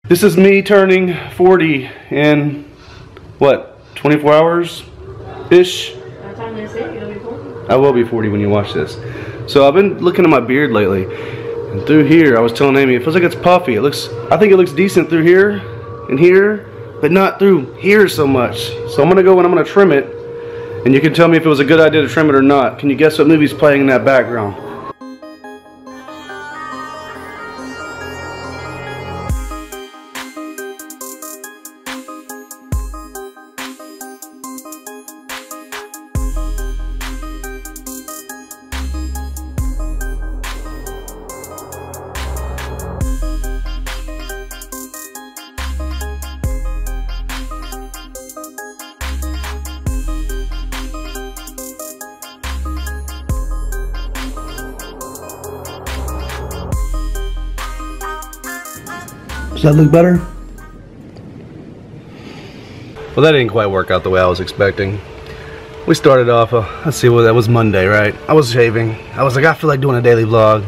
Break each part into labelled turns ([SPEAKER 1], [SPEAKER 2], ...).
[SPEAKER 1] This is me turning 40 in, what, 24 hours-ish?
[SPEAKER 2] What time is it? You'll be 40?
[SPEAKER 1] I will be 40 when you watch this. So I've been looking at my beard lately, and through here, I was telling Amy, it feels like it's puffy. I think it looks decent through here and here, but not through here so much. So I'm gonna go and I'm gonna trim it, and you can tell me if it was a good idea to trim it or not. Can you guess what movie's playing in that background? Does that look better? Well, that didn't quite work out the way I was expecting. We started off, let's see, well, that was Monday, right? I was shaving. I was like, I feel like doing a daily vlog.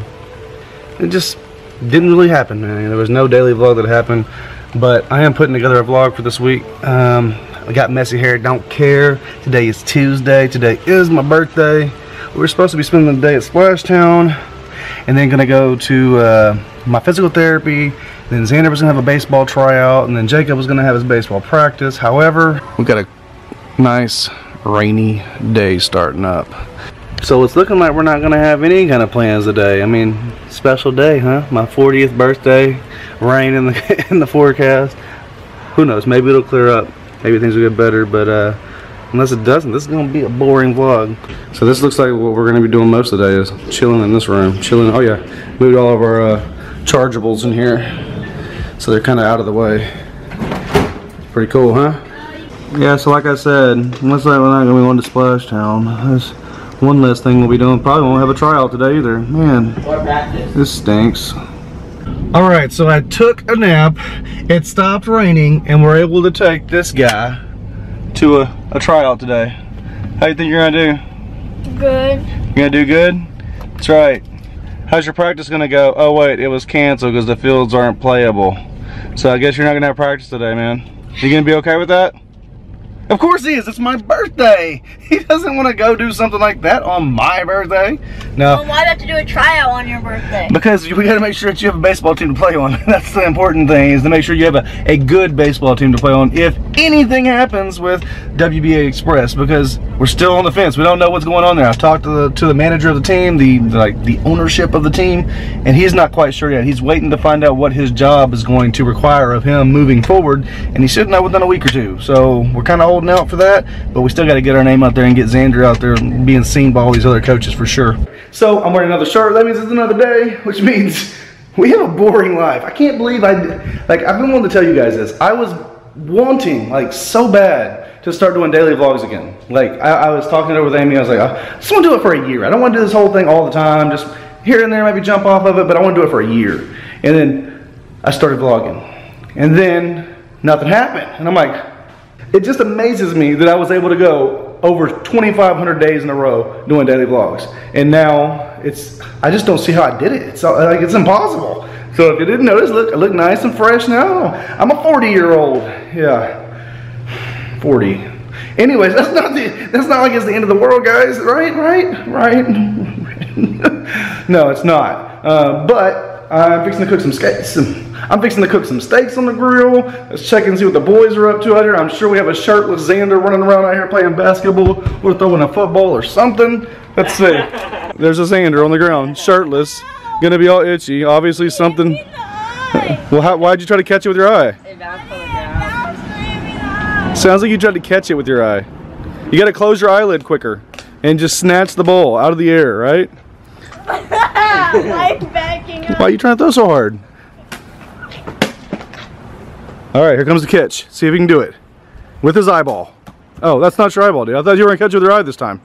[SPEAKER 1] It just didn't really happen, man. There was no daily vlog that happened, but I am putting together a vlog for this week. I got messy hair, don't care. Today is Tuesday. Today is my birthday. We were supposed to be spending the day at Splashtown, and then gonna go to my physical therapy. Then Xander was gonna have a baseball tryout, and then Jacob was gonna have his baseball practice. However, we got a nice rainy day starting up. So it's looking like we're not gonna have any kind of plans today. I mean, special day, huh? My 40th birthday, rain in the in the forecast. Who knows? Maybe it'll clear up. Maybe things will get better, but unless it doesn't, this is gonna be a boring vlog. So this looks like what we're gonna be doing most of the day is chilling in this room. Chilling. Oh yeah, moved all of our chargeables in here, so they're kind of out of the way. Pretty cool, huh? Yeah, so like I said, looks like we're not going to be going to Splashtown. That's one less thing we'll be doing. Probably won't have a tryout today either. Man, this stinks. Alright, so I took a nap, it stopped raining, and we're able to take this guy to a tryout today. How you think you're going to do?
[SPEAKER 2] Good.
[SPEAKER 1] You're going to do good? That's right. How's your practice gonna go? Oh wait, it was canceled because the fields aren't playable. So I guess you're not gonna have practice today, man. You gonna be okay with that? Of course he is, it's my birthday. He doesn't want to go do something like that on my birthday. No.
[SPEAKER 2] Well, why do you have to do a tryout on your birthday?
[SPEAKER 1] Because we gotta make sure that you have a baseball team to play on. That's the important thing, is to make sure you have a good baseball team to play on if anything happens with WBA Express, because we're still on the fence. We don't know what's going on there. I've talked to the manager of the team, the ownership of the team, and he's not quite sure yet. He's waiting to find out what his job is going to require of him moving forward, and he should know within a week or two. So we're kind of holding out for that, but we still got to get our name out there and get Xander out there being seen by all these other coaches for sure. So I'm wearing another shirt. That means it's another day, which means we have a boring life. I can't believe I've been wanting to tell you guys this. I was wanting, like, so bad to start doing daily vlogs again. Like, I was talking it over with Amy. I was like, I just want to do it for a year. I don't want to do this whole thing all the time. Just here and there, maybe jump off of it, but I want to do it for a year. And then I started vlogging, and then nothing happened. And I'm like, it just amazes me that I was able to go over 2,500 days in a row doing daily vlogs. And now I just don't see how I did it. It's like, it's impossible. So if you didn't notice, look, I look nice and fresh now. I'm a 40-year-old. Yeah, 40. Anyways, that's not like it's the end of the world, guys. Right? No, it's not. But I'm fixing to cook some steaks. I'm fixing to cook some steaks on the grill. Let's check and see what the boys are up to out here. I'm sure we have a shirtless Xander running around out here playing basketball or throwing a football or something. Let's see. There's a Xander on the ground, shirtless, gonna be all itchy. Obviously something. Well, why'd you try to catch it with your eye? Sounds like you tried to catch it with your eye. You gotta close your eyelid quicker and just snatch the ball out of the air, right?
[SPEAKER 2] I'm backing up.
[SPEAKER 1] Why are you trying to throw so hard? Alright, here comes the catch. See if he can do it. With his eyeball. Oh, that's not your eyeball, dude. I thought you were going to catch it with your eye this time.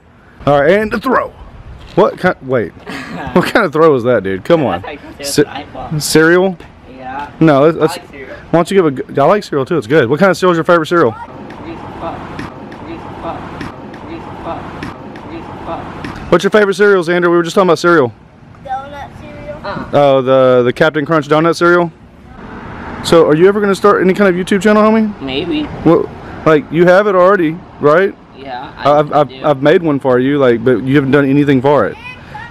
[SPEAKER 1] Alright, and the throw. What kind? Wait. What kind of throw is that, dude? Come on. Cereal? Yeah. No, let's. Like cereal. Why don't you give a. I like cereal too. It's good. What kind of cereal is your favorite cereal? What's your favorite cereal, Xander? We were just talking about cereal.
[SPEAKER 2] Donut cereal.
[SPEAKER 1] Oh, the Captain Crunch donut cereal. So, are you ever gonna start any kind of YouTube channel, homie?
[SPEAKER 3] Maybe.
[SPEAKER 1] Well, like you have it already, right?
[SPEAKER 3] Yeah.
[SPEAKER 1] I've made one for you, like, but you haven't done anything for it.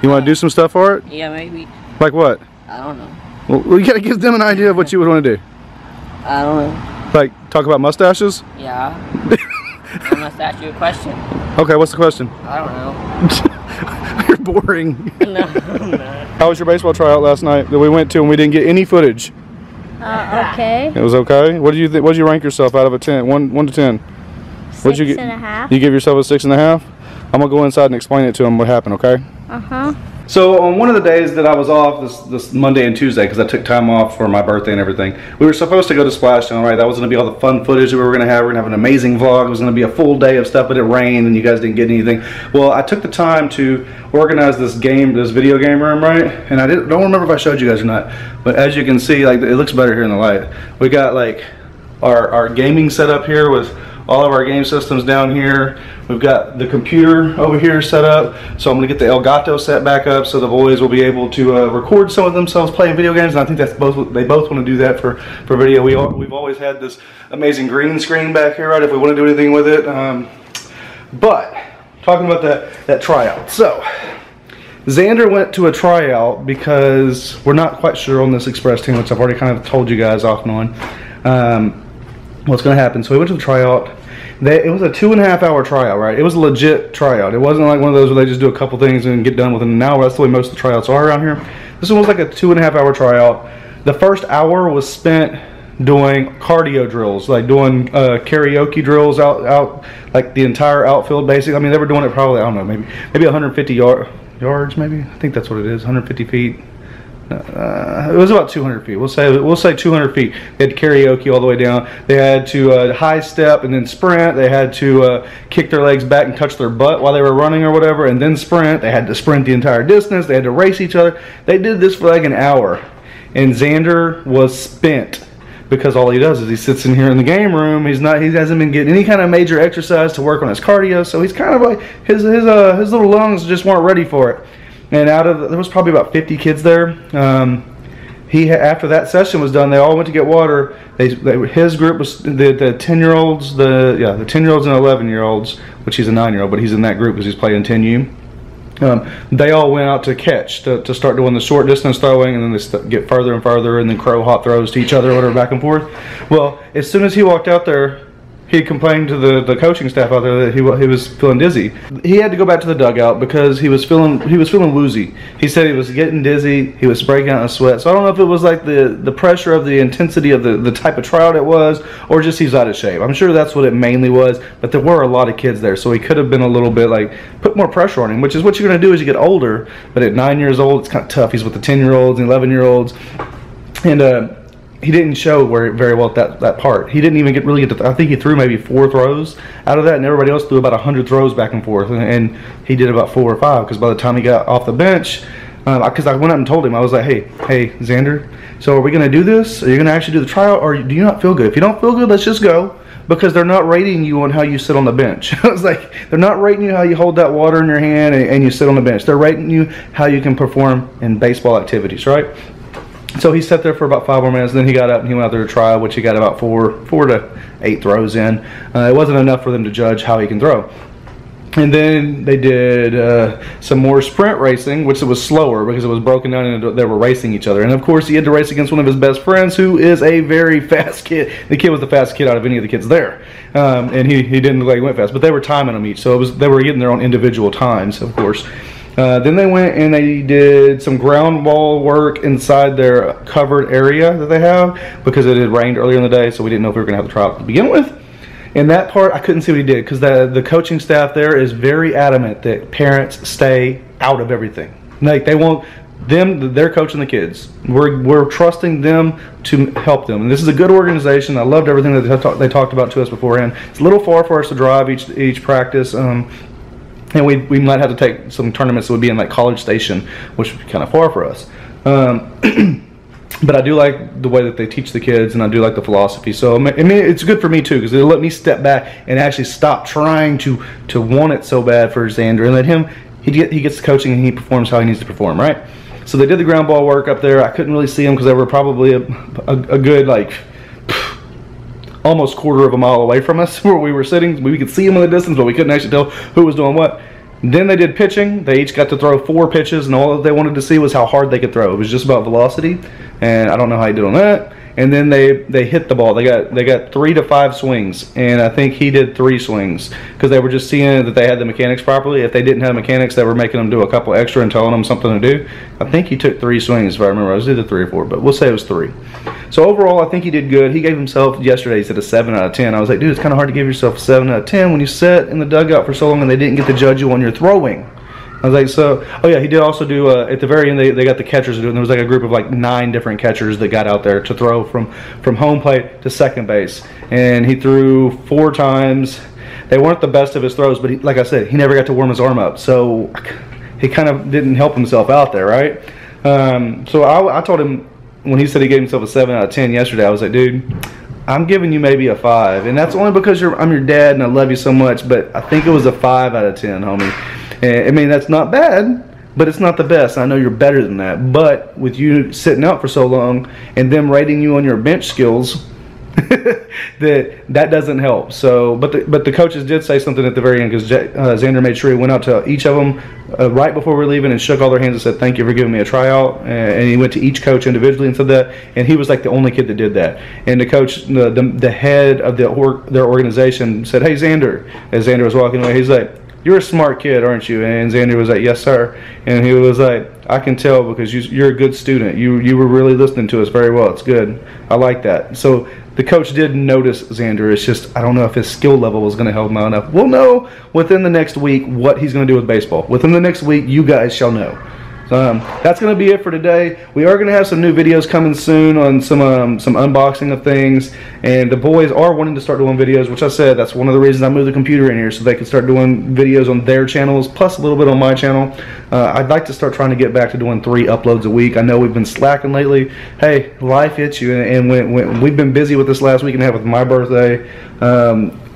[SPEAKER 1] You want to do some stuff for it?
[SPEAKER 3] Yeah, maybe.
[SPEAKER 1] Like what?
[SPEAKER 3] I don't know.
[SPEAKER 1] Well, you gotta give them an idea of what you would want to do.
[SPEAKER 3] I don't know.
[SPEAKER 1] Like, talk about mustaches?
[SPEAKER 3] Yeah. I must ask you a question.
[SPEAKER 1] Okay, what's the question?
[SPEAKER 3] I don't know.
[SPEAKER 1] You're boring.
[SPEAKER 3] No.
[SPEAKER 1] How was your baseball tryout last night that we went to and we didn't get any footage?
[SPEAKER 2] Okay.
[SPEAKER 1] It was okay. What do you think? What did you rank yourself out of a 10? 1 to 10. What'd you get?
[SPEAKER 2] 6.5.
[SPEAKER 1] You give yourself a 6.5? I'm gonna go inside and explain it to him what happened. Okay. So on one of the days that I was off, this Monday and Tuesday, because I took time off for my birthday and everything, we were supposed to go to Splashdown, right? That was going to be all the fun footage that we were going to have. We're going to have an amazing vlog. It was going to be a full day of stuff, but it rained and you guys didn't get anything. Well, I took the time to organize this video game room, right? And I don't remember if I showed you guys or not, but as you can see, like, it looks better here in the light. We got like our gaming setup here with all of our game systems down here. We've got the computer over here set up, so I'm gonna get the Elgato set back up so the boys will be able to record some of themselves playing video games, and I think they both want to do that for video. We've always had this amazing green screen back here, right, if we want to do anything with it. But talking about that tryout, so Xander went to a tryout because we're not quite sure on this express team, which I've already kind of told you guys off and on what's going to happen. So we went to the tryout. It was a 2.5 hour tryout, right? It was a legit tryout. It wasn't like one of those where they just do a couple things and get done within an hour. That's the way most of the tryouts are around here. This one was like a 2.5 hour tryout. The first hour was spent doing cardio drills, like doing karaoke drills out like the entire outfield, basically. I mean, they were doing it probably, I don't know, maybe 150 yards, maybe. I think that's what it is, 150 feet. It was about 200 feet. We'll say 200 feet. They had karaoke all the way down. They had to high step and then sprint. They had to kick their legs back and touch their butt while they were running or whatever, and then sprint. They had to sprint the entire distance. They had to race each other. They did this for like an hour, and Xander was spent because all he does is he sits in here in the game room. He hasn't been getting any kind of major exercise to work on his cardio, so he's kind of like his little lungs just weren't ready for it. And there was probably about 50 kids there. After that session was done, they all went to get water. His group was the 10-year-olds, the 10-year-olds and 11-year-olds, which he's a 9-year-old, but he's in that group because he's playing 10U. They all went out to catch, to start doing the short distance throwing, and then they get further and further, and then crow hop throws to each other, whatever, back and forth. Well, as soon as he walked out there, he complained to the coaching staff out there that he was feeling dizzy. He had to go back to the dugout because he was feeling woozy. He said he was getting dizzy. He was breaking out in sweat. So I don't know if it was like the pressure of the intensity of the type of tryout it was, or just he's out of shape. I'm sure that's what it mainly was. But there were a lot of kids there, so he could have been a little bit like put more pressure on him, which is what you're going to do as you get older. But at 9 years old, it's kind of tough. He's with the 10-year-olds and 11-year-olds, and he didn't show very well at that part. He didn't even really get to. I think he threw maybe 4 throws out of that, and everybody else threw about 100 throws back and forth, and he did about 4 or 5. Because by the time he got off the bench, because I went up and told him, I was like, hey, Xander, so are we going to do this? Are you going to actually do the tryout, or do you not feel good? If you don't feel good, let's just go, because they're not rating you on how you sit on the bench. I was like, they're not rating you how you hold that water in your hand and you sit on the bench. They're rating you how you can perform in baseball activities, right? So he sat there for about 5 more minutes, and then he got up and he went out there to try, which he got about 4 to 8 throws in. It wasn't enough for them to judge how he can throw. And then they did some more sprint racing, which was slower because it was broken down and they were racing each other. And of course, he had to race against one of his best friends, who is a very fast kid. The kid was the fastest kid out of any of the kids there, and he didn't look like he went fast. But they were timing them each, so they were getting their own individual times, of course. Then they went and they did some ground ball work inside their covered area that they have, because it had rained earlier in the day, so we didn't know if we were going to have the tryout to begin with. And that part, I couldn't see what he did, because the coaching staff there is very adamant that parents stay out of everything. Like, they want them, they're coaching the kids. We're trusting them to help them. And this is a good organization. I loved everything that they talked about to us beforehand. It's a little far for us to drive each practice. And we might have to take some tournaments that would be in like College Station, which would be kind of far for us. But I do like the way that they teach the kids, and I do like the philosophy. So I mean, it's good for me too, because it'll let me step back and actually stop trying to want it so bad for Xander, and let him. He gets the coaching and he performs how he needs to perform, right? So they did the ground ball work up there. I couldn't really see them because they were probably a good, like, almost quarter of a mile away from us where we were sitting. We could see them in the distance, but we couldn't actually tell who was doing what. Then they did pitching. They each got to throw 4 pitches, and all that they wanted to see was how hard they could throw. It was just about velocity, and I don't know how he did on that. And then they hit the ball. They got 3 to 5 swings, and I think he did 3 swings because they were just seeing that they had the mechanics properly. If they didn't have mechanics, they were making them do a couple extra and telling them something to do. I think he took 3 swings if I remember. It was either 3 or 4, but we'll say it was 3. So overall, I think he did good. He gave himself yesterday. He said a 7 out of 10. I was like, dude, it's kind of hard to give yourself a 7 out of 10 when you sat in the dugout for so long and they didn't get to judge you on your throwing. I was like, so, oh yeah, he did also do, at the very end, they got the catchers to do it, and there was like a group of like 9 different catchers that got out there to throw from home plate to second base. And he threw 4 times. They weren't the best of his throws, but he, like I said, he never got to warm his arm up. So he kind of didn't help himself out there, right? So I told him, when he said he gave himself a 7 out of 10 yesterday, I was like, dude, I'm giving you maybe a 5. And that's only because I'm your dad and I love you so much, but I think it was a 5 out of 10, homie. I mean, that's not bad, but it's not the best. I know you're better than that. But with you sitting out for so long and them rating you on your bench skills, that doesn't help. So, but the coaches did say something at the very end because Xander made sure he went out to each of them right before we were leaving and shook all their hands and said, thank you for giving me a tryout. And he went to each coach individually and said that. And he was like the only kid that did that. And the coach, the head of their organization said, hey, Xander, as Xander was walking away, he's like, you're a smart kid, aren't you? And Xander was like, yes, sir. And he was like, I can tell because you're a good student. You were really listening to us very well. It's good. I like that. So the coach did notice Xander. It's just, I don't know if his skill level was going to help him out enough. We'll know within the next week what he's going to do with baseball. Within the next week, you guys shall know. That's going to be it for today. We are going to have some new videos coming soon on some unboxing of things, and the boys are wanting to start doing videos, which I said that's one of the reasons I moved the computer in here so they can start doing videos on their channels plus a little bit on my channel. I'd like to start trying to get back to doing 3 uploads a week. I know we've been slacking lately. Hey, life hits you, and when we've been busy with this last week and a half with my birthday.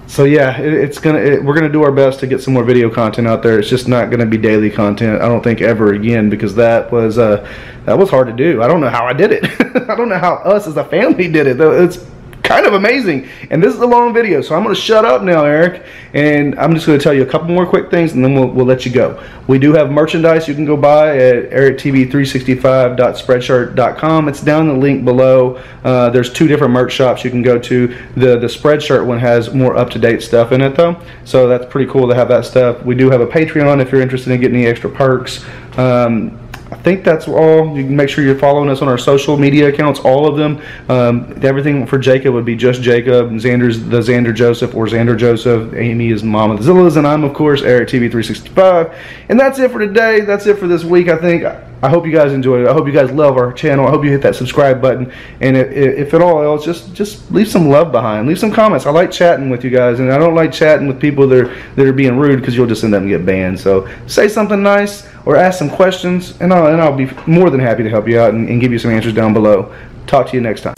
[SPEAKER 1] So yeah, we're gonna do our best to get some more video content out there. It's just not gonna be daily content, I don't think, ever again, because that was hard to do. I don't know how I did it. I don't know how us as a family did it. It's kind of amazing. And this is a long video, so I'm gonna shut up now, Eric, and I'm just gonna tell you a couple more quick things, and then we'll let you go. We do have merchandise you can go buy at erictv365.spreadshirt.com. It's down the link below. There's 2 different merch shops you can go to. The Spreadshirt one has more up-to-date stuff in it though, so that's pretty cool to have that stuff. We do have a Patreon if you're interested in getting any extra perks. I think that's all. You can make sure you're following us on our social media accounts, all of them. Everything for Jacob would be just Jacob. Xander's the Xander Joseph or Xander Joseph. Amy is Mama Zillas, and I'm, of course, Eric TV365. And that's it for today. That's it for this week, I think. I hope you guys enjoyed it. I hope you guys love our channel. I hope you hit that subscribe button. And if at all else, just leave some love behind. Leave some comments. I like chatting with you guys, and I don't like chatting with people that are being rude because you'll just end up and get banned. So say something nice or ask some questions, and I'll be more than happy to help you out and give you some answers down below. Talk to you next time.